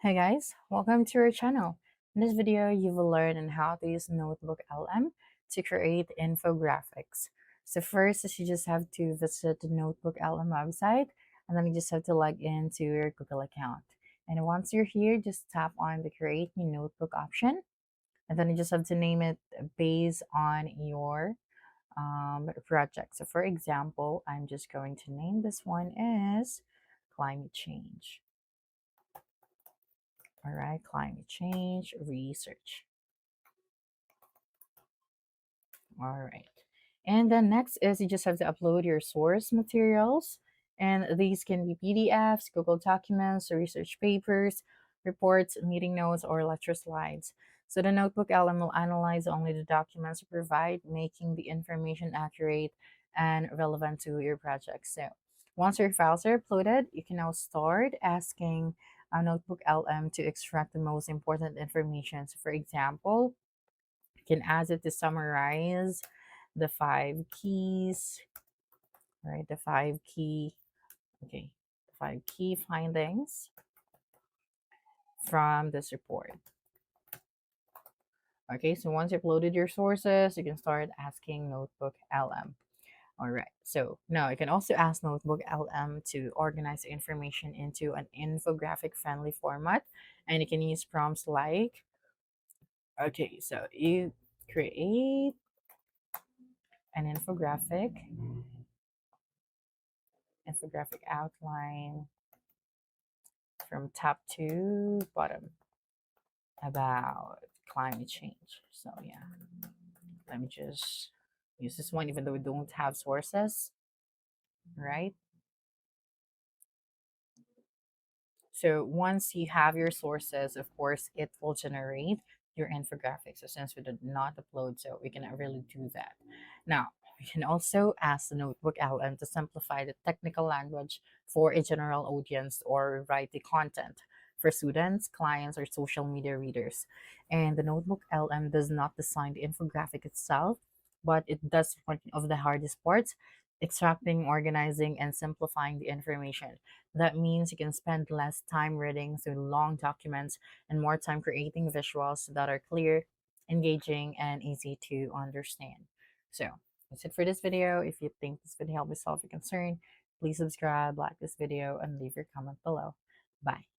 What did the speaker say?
Hey guys, welcome to our channel. In this video, you will learn on how to use NotebookLM to create infographics. So first is you just have to visit the NotebookLM website, and then you just have to log into your Google account. And once you're here, just tap on the create new notebook option, and then you just have to name it based on your project. So for example, I'm just going to name this one as climate change. All right, climate change research. All right. And then next is you just have to upload your source materials. And these can be PDFs, Google Documents, research papers, reports, meeting notes, or lecture slides. So the Notebook LM will analyze only the documents you provide, making the information accurate and relevant to your project. So once your files are uploaded, you can now start asking a Notebook LM to extract the most important information. So for example, you can ask it to summarize the five keys, right? The five key findings from this report. Okay, so once you uploaded your sources, you can start asking Notebook LM. All right, so now you can also ask Notebook LM to organize information into an infographic friendly format, and you can use prompts like, okay, so you create an infographic outline from top to bottom about climate change. So yeah, let me just use this one even though we don't have sources, right? So once you have your sources, of course, it will generate your infographics. So since we did not upload, so we cannot really do that. Now, we can also ask the Notebook LM to simplify the technical language for a general audience or write the content for students, clients, or social media readers. And the Notebook LM does not design the infographic itself, but it does one of the hardest parts, extracting, organizing, and simplifying the information. That means you can spend less time reading through long documents and more time creating visuals that are clear, engaging, and easy to understand. So that's it for this video. If you think this video helped you solve your concern, please subscribe, like this video, and leave your comment below. Bye.